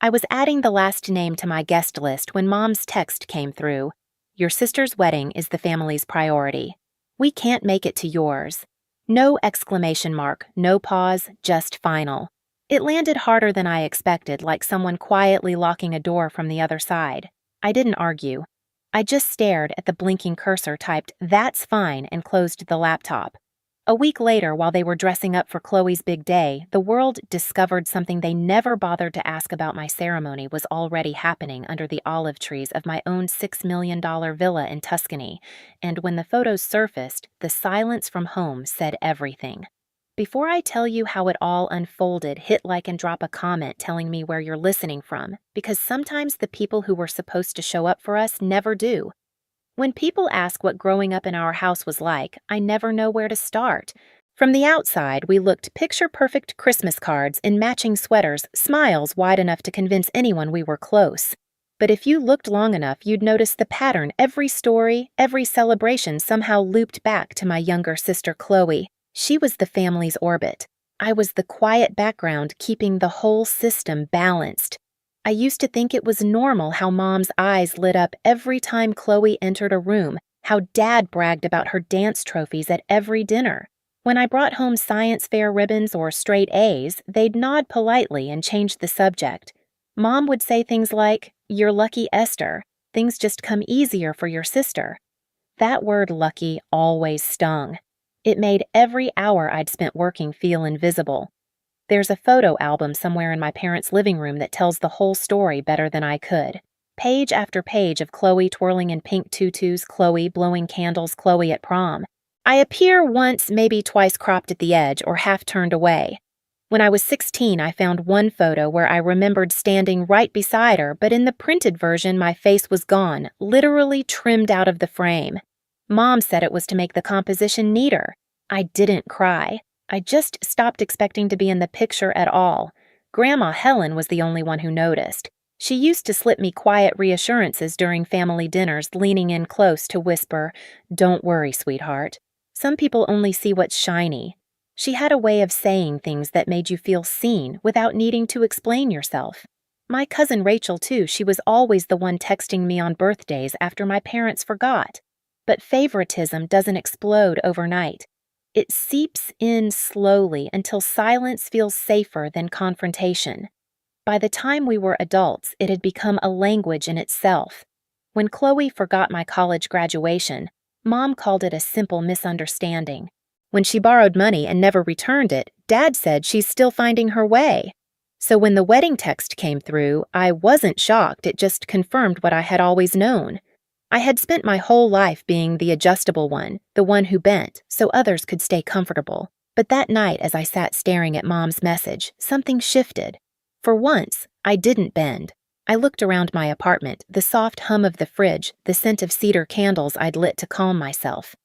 I was adding the last name to my guest list when Mom's text came through. Your sister's wedding is the family's priority. We can't make it to yours. No exclamation mark, no pause, just final. It landed harder than I expected, like someone quietly locking a door from the other side. I didn't argue. I just stared at the blinking cursor typed, "That's fine," and closed the laptop. A week later, while they were dressing up for Chloe's big day, the world discovered something they never bothered to ask about my ceremony was already happening under the olive trees of my own $6 million villa in Tuscany, and when the photos surfaced, the silence from home said everything. Before I tell you how it all unfolded, hit like and drop a comment telling me where you're listening from, because sometimes the people who were supposed to show up for us never do. When people ask what growing up in our house was like, I never know where to start. From the outside, we looked picture-perfect Christmas cards in matching sweaters, smiles wide enough to convince anyone we were close. But if you looked long enough, you'd notice the pattern. Every story, every celebration somehow looped back to my younger sister Chloe. She was the family's orbit. I was the quiet background keeping the whole system balanced. I used to think it was normal how Mom's eyes lit up every time Chloe entered a room, how Dad bragged about her dance trophies at every dinner. When I brought home science fair ribbons or straight A's, they'd nod politely and change the subject. Mom would say things like, "You're lucky, Esther. Things just come easier for your sister." That word lucky always stung. It made every hour I'd spent working feel invisible. There's a photo album somewhere in my parents' living room that tells the whole story better than I could. Page after page of Chloe twirling in pink tutus, Chloe blowing candles, Chloe at prom. I appear once, maybe twice cropped at the edge or half turned away. When I was 16, I found one photo where I remembered standing right beside her, but in the printed version, my face was gone, literally trimmed out of the frame. Mom said it was to make the composition neater. I didn't cry. I just stopped expecting to be in the picture at all. Grandma Helen was the only one who noticed. She used to slip me quiet reassurances during family dinners, leaning in close to whisper, "Don't worry, sweetheart. Some people only see what's shiny." She had a way of saying things that made you feel seen without needing to explain yourself. My cousin Rachel, too, she was always the one texting me on birthdays after my parents forgot. But favoritism doesn't explode overnight. It seeps in slowly until silence feels safer than confrontation. By the time we were adults, it had become a language in itself. When Chloe forgot my college graduation, Mom called it a simple misunderstanding. When she borrowed money and never returned it, Dad said she's still finding her way. So when the wedding text came through, I wasn't shocked, it just confirmed what I had always known. I had spent my whole life being the adjustable one, the one who bent, so others could stay comfortable. But that night, as I sat staring at Mom's message, something shifted. For once, I didn't bend. I looked around my apartment, the soft hum of the fridge, the scent of cedar candles I'd lit to calm myself.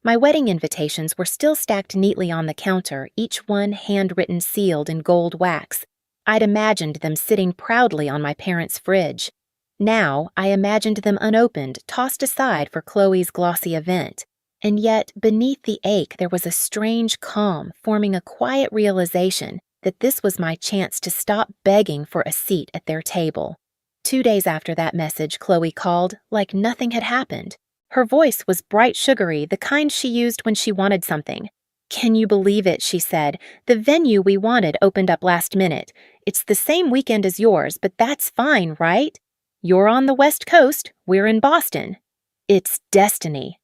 My wedding invitations were still stacked neatly on the counter, each one handwritten sealed in gold wax. I'd imagined them sitting proudly on my parents' fridge. Now, I imagined them unopened, tossed aside for Chloe's glossy event. And yet, beneath the ache, there was a strange calm, forming a quiet realization that this was my chance to stop begging for a seat at their table. 2 days after that message, Chloe called, like nothing had happened. Her voice was bright sugary, the kind she used when she wanted something. "Can you believe it?" she said. "The venue we wanted opened up last minute. It's the same weekend as yours, but that's fine, right? You're on the West Coast, we're in Boston. It's destiny."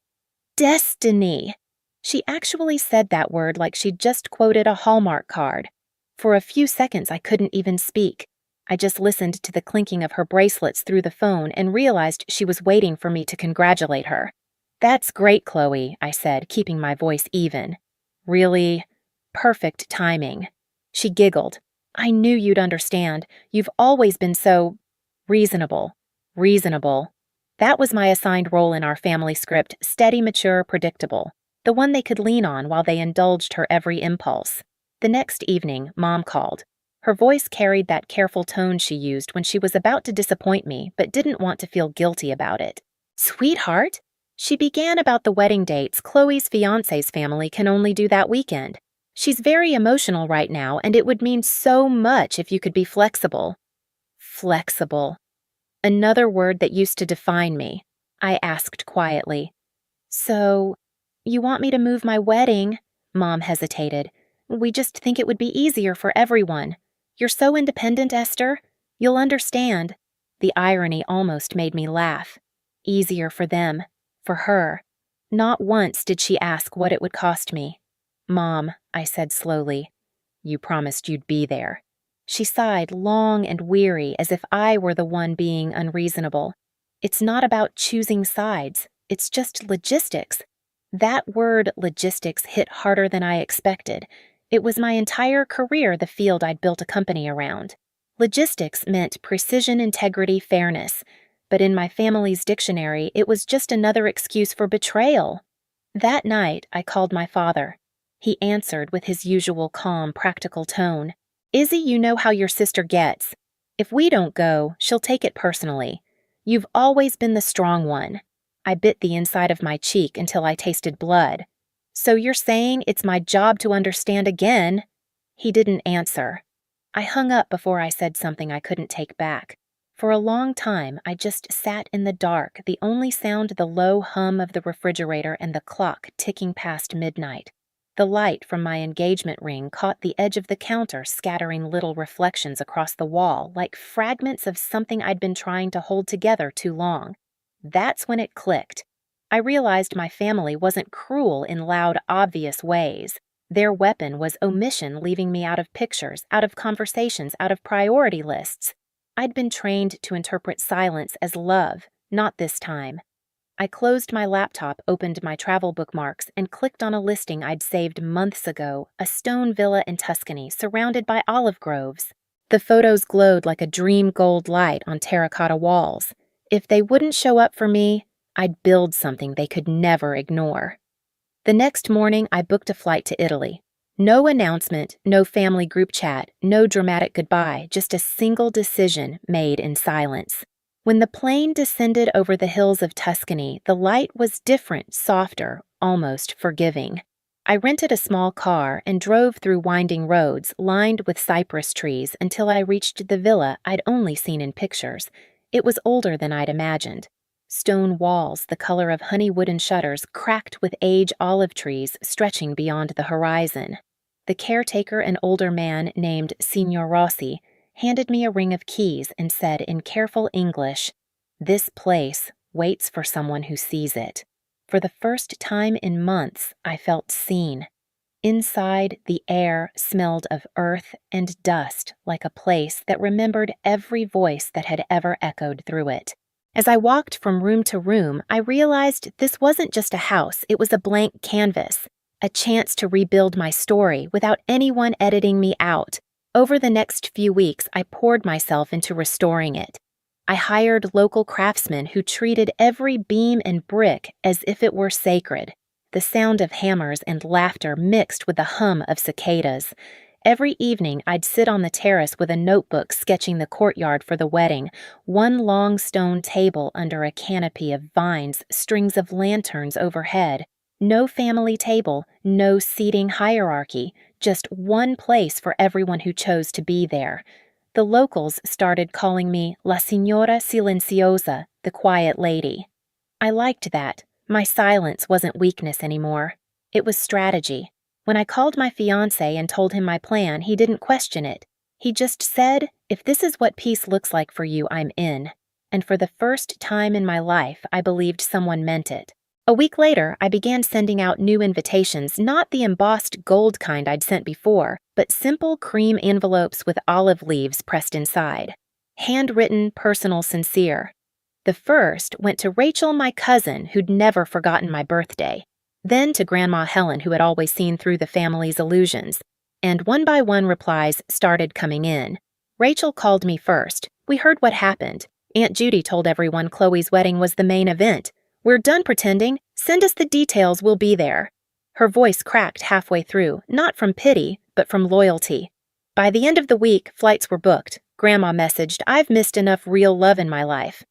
Destiny! She actually said that word like she'd just quoted a Hallmark card. For a few seconds, I couldn't even speak. I just listened to the clinking of her bracelets through the phone and realized she was waiting for me to congratulate her. "That's great, Chloe," I said, keeping my voice even. "Really perfect timing." She giggled. "I knew you'd understand. You've always been so reasonable. Reasonable." That was my assigned role in our family script, steady, mature, predictable. The one they could lean on while they indulged her every impulse. The next evening, Mom called. Her voice carried that careful tone she used when she was about to disappoint me, but didn't want to feel guilty about it. "Sweetheart?" She began about the wedding dates. "Chloe's fiancé's family can only do that weekend. She's very emotional right now, and it would mean so much if you could be flexible." Flexible. Another word that used to define me. I asked quietly. So, you want me to move my wedding? Mom hesitated. We just think it would be easier for everyone. You're so independent, Esther. You'll understand. The irony almost made me laugh. Easier for them. For her. Not once did she ask what it would cost me. Mom, I said slowly, you promised you'd be there. She sighed long and weary as if I were the one being unreasonable. It's not about choosing sides. It's just logistics. That word logistics hit harder than I expected. It was my entire career the field I'd built a company around. Logistics meant precision, integrity, fairness. But in my family's dictionary, it was just another excuse for betrayal. That night, I called my father. He answered with his usual calm, practical tone. Izzy, you know how your sister gets. If we don't go, she'll take it personally. You've always been the strong one. I bit the inside of my cheek until I tasted blood. So you're saying it's my job to understand again? He didn't answer. I hung up before I said something I couldn't take back. For a long time, I just sat in the dark, the only sound the low hum of the refrigerator and the clock ticking past midnight. The light from my engagement ring caught the edge of the counter, scattering little reflections across the wall, like fragments of something I'd been trying to hold together too long. That's when it clicked. I realized my family wasn't cruel in loud, obvious ways. Their weapon was omission, leaving me out of pictures, out of conversations, out of priority lists. I'd been trained to interpret silence as love, not this time. I closed my laptop, opened my travel bookmarks, and clicked on a listing I'd saved months ago, a stone villa in Tuscany surrounded by olive groves. The photos glowed like a dream gold light on terracotta walls. If they wouldn't show up for me, I'd build something they could never ignore. The next morning, I booked a flight to Italy. No announcement, no family group chat, no dramatic goodbye, just a single decision made in silence. When the plane descended over the hills of Tuscany, the light was different, softer, almost forgiving. I rented a small car and drove through winding roads lined with cypress trees until I reached the villa I'd only seen in pictures. It was older than I'd imagined. Stone walls, the color of honey wooden shutters, cracked with age olive trees stretching beyond the horizon. The caretaker, an older man named Signor Rossi, handed me a ring of keys and said in careful English, "This place waits for someone who sees it." For the first time in months, I felt seen. Inside, the air smelled of earth and dust like a place that remembered every voice that had ever echoed through it. As I walked from room to room, I realized this wasn't just a house, it was a blank canvas, a chance to rebuild my story without anyone editing me out. Over the next few weeks, I poured myself into restoring it. I hired local craftsmen who treated every beam and brick as if it were sacred. The sound of hammers and laughter mixed with the hum of cicadas. Every evening, I'd sit on the terrace with a notebook sketching the courtyard for the wedding, one long stone table under a canopy of vines, strings of lanterns overhead. No family table, no seating hierarchy, just one place for everyone who chose to be there. The locals started calling me La Signora Silenciosa, the quiet lady. I liked that. My silence wasn't weakness anymore. It was strategy. When I called my fiancé and told him my plan, he didn't question it. He just said, "If this is what peace looks like for you, I'm in." And for the first time in my life, I believed someone meant it. A week later, I began sending out new invitations, not the embossed gold kind I'd sent before, but simple cream envelopes with olive leaves pressed inside. Handwritten, personal, sincere. The first went to Rachel, my cousin, who'd never forgotten my birthday. Then to Grandma Helen, who had always seen through the family's illusions. And one by one replies started coming in. Rachel called me first. We heard what happened. Aunt Judy told everyone Chloe's wedding was the main event. "We're done pretending. Send us the details, we'll be there." Her voice cracked halfway through, not from pity, but from loyalty. By the end of the week, flights were booked. Grandma messaged, "I've missed enough real love in my life."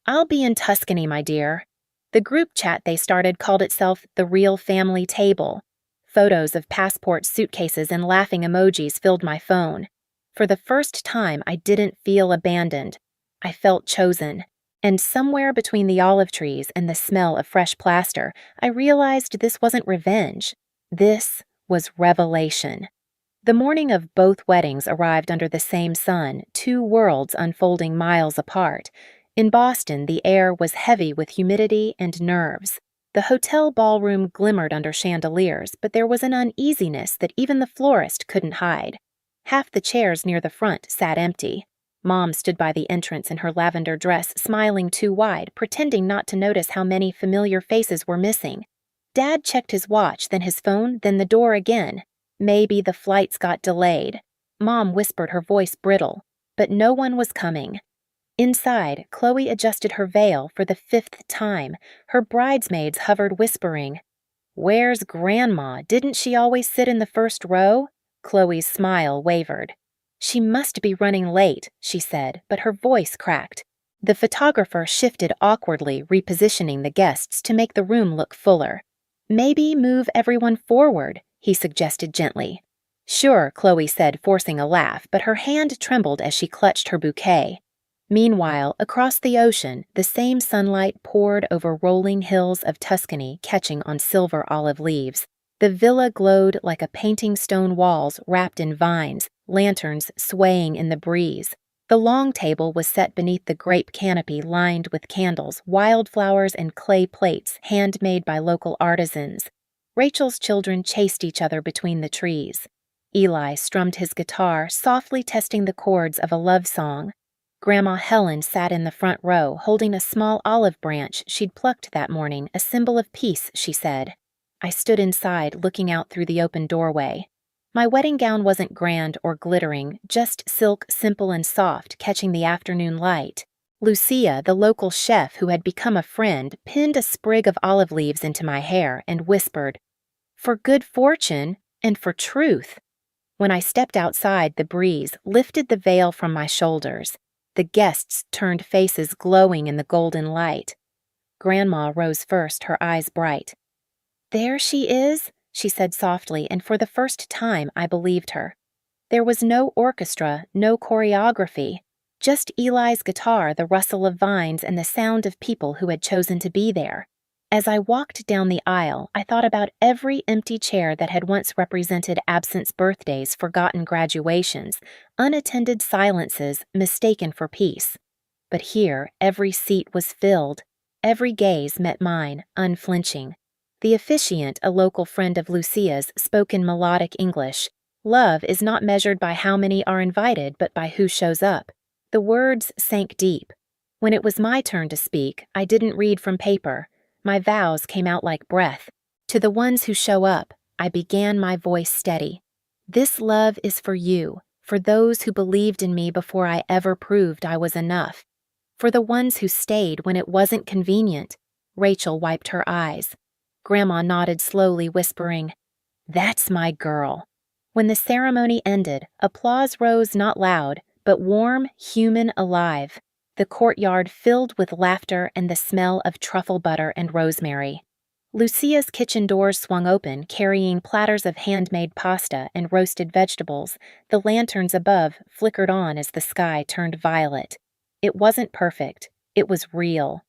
"I'll be in Tuscany, my dear." The group chat they started called itself The Real Family Table. Photos of passport suitcases and laughing emojis filled my phone. For the first time, I didn't feel abandoned. I felt chosen. And somewhere between the olive trees and the smell of fresh plaster, I realized this wasn't revenge. This was revelation. The morning of both weddings arrived under the same sun, two worlds unfolding miles apart. In Boston, the air was heavy with humidity and nerves. The hotel ballroom glimmered under chandeliers, but there was an uneasiness that even the florist couldn't hide. Half the chairs near the front sat empty. Mom stood by the entrance in her lavender dress, smiling too wide, pretending not to notice how many familiar faces were missing. Dad checked his watch, then his phone, then the door again. Maybe the flights got delayed. Mom whispered, her voice brittle, but no one was coming. Inside, Chloe adjusted her veil for the 5th time. Her bridesmaids hovered, whispering, "Where's Grandma? Didn't she always sit in the first row?" Chloe's smile wavered. "She must be running late," she said, but her voice cracked. The photographer shifted awkwardly, repositioning the guests to make the room look fuller. "Maybe move everyone forward," he suggested gently. "Sure," Chloe said, forcing a laugh, but her hand trembled as she clutched her bouquet. Meanwhile, across the ocean, the same sunlight poured over rolling hills of Tuscany, catching on silver olive leaves. The villa glowed like a painting, stone walls wrapped in vines, lanterns swaying in the breeze. The long table was set beneath the grape canopy lined with candles, wildflowers, and clay plates handmade by local artisans. Rachel's children chased each other between the trees. Eli strummed his guitar, softly testing the chords of a love song. Grandma Helen sat in the front row, holding a small olive branch she'd plucked that morning, a symbol of peace, she said. I stood inside, looking out through the open doorway. My wedding gown wasn't grand or glittering, just silk, simple and soft, catching the afternoon light. Lucia, the local chef who had become a friend, pinned a sprig of olive leaves into my hair and whispered, "For good fortune and for truth." When I stepped outside, the breeze lifted the veil from my shoulders. The guests turned faces glowing in the golden light. Grandma rose first, her eyes bright. "There she is," she said softly, and for the first time I believed her. There was no orchestra, no choreography, just Eli's guitar, the rustle of vines, and the sound of people who had chosen to be there. As I walked down the aisle, I thought about every empty chair that had once represented absence birthdays, forgotten graduations, unattended silences mistaken for peace. But here, every seat was filled. Every gaze met mine, unflinching. The officiant, a local friend of Lucia's, spoke in melodic English. Love is not measured by how many are invited, but by who shows up. The words sank deep. When it was my turn to speak, I didn't read from paper. My vows came out like breath. To the ones who show up, I began, my voice steady. This love is for you, for those who believed in me before I ever proved I was enough. For the ones who stayed when it wasn't convenient. Rachel wiped her eyes. Grandma nodded slowly, whispering, "That's my girl." When the ceremony ended, applause rose not loud, but warm, human, alive. The courtyard filled with laughter and the smell of truffle butter and rosemary. Lucia's kitchen doors swung open, carrying platters of handmade pasta and roasted vegetables. The lanterns above flickered on as the sky turned violet. It wasn't perfect. It was real.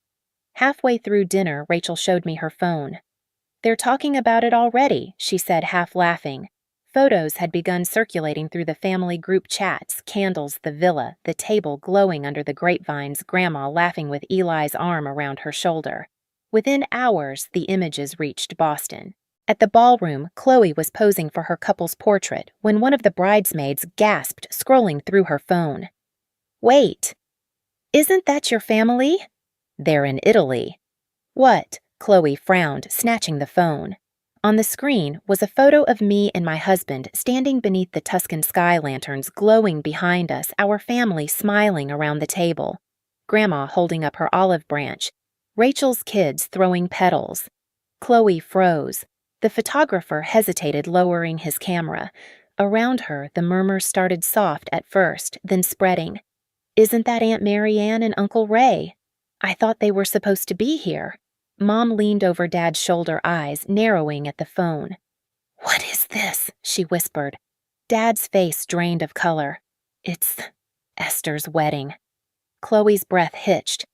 Halfway through dinner, Rachel showed me her phone. "They're talking about it already," she said, half laughing. Photos had begun circulating through the family group chats, candles, the villa, the table glowing under the grapevines, Grandma laughing with Eli's arm around her shoulder. Within hours, the images reached Boston. At the ballroom, Chloe was posing for her couple's portrait when one of the bridesmaids gasped, scrolling through her phone. "Wait! Isn't that your family?" "They're in Italy." "What?" Chloe frowned, snatching the phone. On the screen was a photo of me and my husband standing beneath the Tuscan sky lanterns glowing behind us, our family smiling around the table. Grandma holding up her olive branch. Rachel's kids throwing petals. Chloe froze. The photographer hesitated, lowering his camera. Around her, the murmurs started soft at first, then spreading. "Isn't that Aunt Marianne and Uncle Ray? I thought they were supposed to be here." Mom leaned over Dad's shoulder, eyes narrowing at the phone. "What is this?" she whispered. Dad's face drained of color. It's Esther's wedding. Chloe's breath hitched.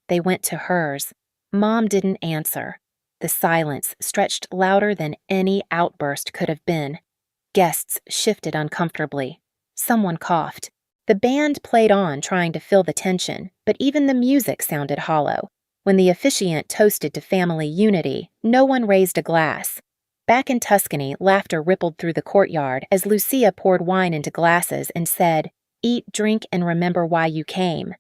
They went to hers. Mom didn't answer. The silence stretched louder than any outburst could have been. Guests shifted uncomfortably. Someone coughed. The band played on, trying to fill the tension, but even the music sounded hollow. When the officiant toasted to family unity, no one raised a glass. Back in Tuscany, laughter rippled through the courtyard as Lucia poured wine into glasses and said, "Eat, drink, and remember why you came."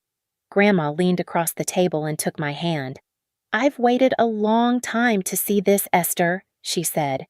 Grandma leaned across the table and took my hand. "I've waited a long time to see this, Esther," she said.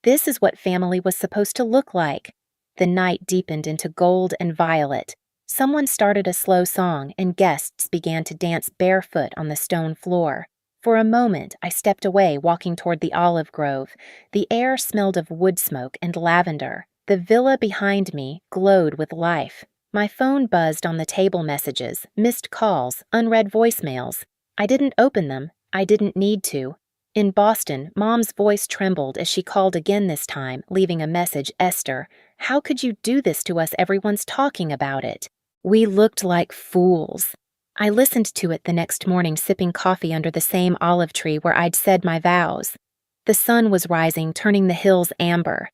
"This is what family was supposed to look like." The night deepened into gold and violet. Someone started a slow song, and guests began to dance barefoot on the stone floor. For a moment, I stepped away, walking toward the olive grove. The air smelled of wood smoke and lavender. The villa behind me glowed with life. My phone buzzed on the table messages, missed calls, unread voicemails. I didn't open them. I didn't need to. In Boston, Mom's voice trembled as she called again this time, leaving a message, "Esther, how could you do this to us? Everyone's talking about it." We looked like fools. I listened to it the next morning, sipping coffee under the same olive tree where I'd said my vows. The sun was rising, turning the hills amber.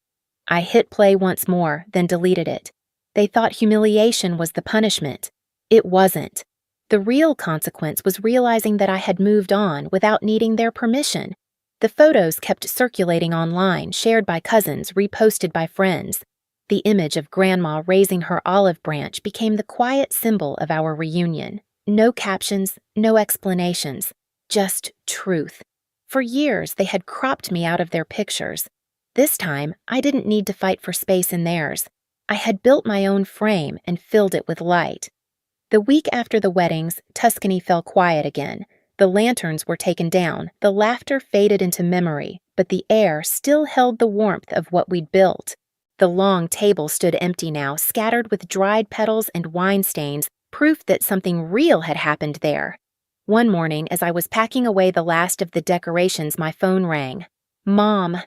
I hit play once more, then deleted it. They thought humiliation was the punishment. It wasn't. The real consequence was realizing that I had moved on without needing their permission. The photos kept circulating online, shared by cousins, reposted by friends. The image of Grandma raising her olive branch became the quiet symbol of our reunion. No captions, no explanations, just truth. For years, they had cropped me out of their pictures. This time, I didn't need to fight for space in theirs. I had built my own frame and filled it with light. The week after the weddings, Tuscany fell quiet again. The lanterns were taken down, the laughter faded into memory, but the air still held the warmth of what we'd built. The long table stood empty now, scattered with dried petals and wine stains, proof that something real had happened there. One morning, as I was packing away the last of the decorations, my phone rang. Mom.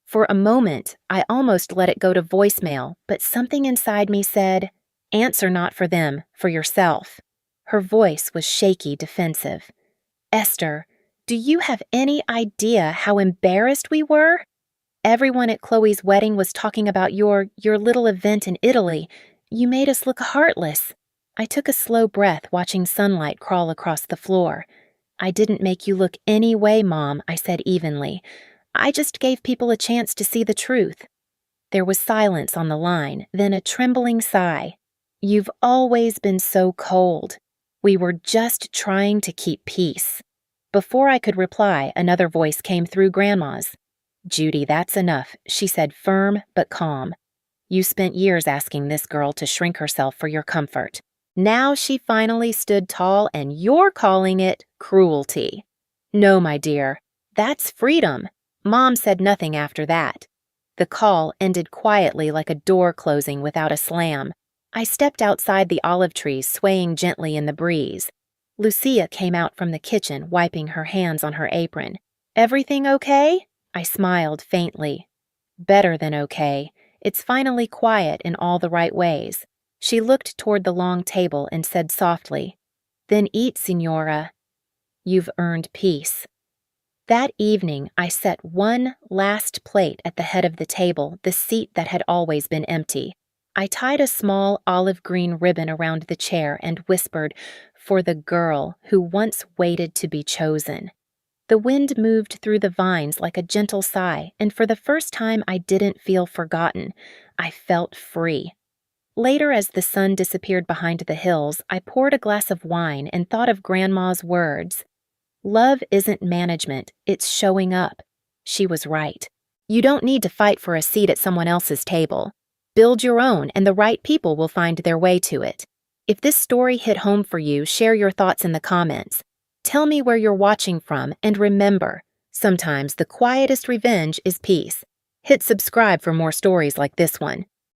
For a moment, I almost let it go to voicemail, but something inside me said, "Answer not for them, for yourself." Her voice was shaky, defensive. "Esther, do you have any idea how embarrassed we were? Everyone at Chloe's wedding was talking about your little event in Italy. You made us look heartless." I took a slow breath, watching sunlight crawl across the floor. "I didn't make you look any way, Mom," I said evenly. "I just gave people a chance to see the truth." There was silence on the line, then a trembling sigh. "You've always been so cold. We were just trying to keep peace." Before I could reply, another voice came through Grandma's. "Judy, that's enough," she said, firm but calm. "You spent years asking this girl to shrink herself for your comfort. Now she finally stood tall, and you're calling it cruelty." "No, my dear. That's freedom." Mom said nothing after that. The call ended quietly, like a door closing without a slam. I stepped outside the olive trees, swaying gently in the breeze. Lucia came out from the kitchen, wiping her hands on her apron. "Everything okay?" I smiled faintly. "Better than okay. It's finally quiet in all the right ways." She looked toward the long table and said softly, "Then eat, Signora. You've earned peace." That evening, I set one last plate at the head of the table, the seat that had always been empty. I tied a small olive green ribbon around the chair and whispered, "For the girl who once waited to be chosen." The wind moved through the vines like a gentle sigh, and for the first time I didn't feel forgotten. I felt free. Later, as the sun disappeared behind the hills, I poured a glass of wine and thought of Grandma's words. Love isn't management, it's showing up. She was right. You don't need to fight for a seat at someone else's table. Build your own, and the right people will find their way to it. If this story hit home for you, share your thoughts in the comments. Tell me where you're watching from, and remember, sometimes the quietest revenge is peace. Hit subscribe for more stories like this one.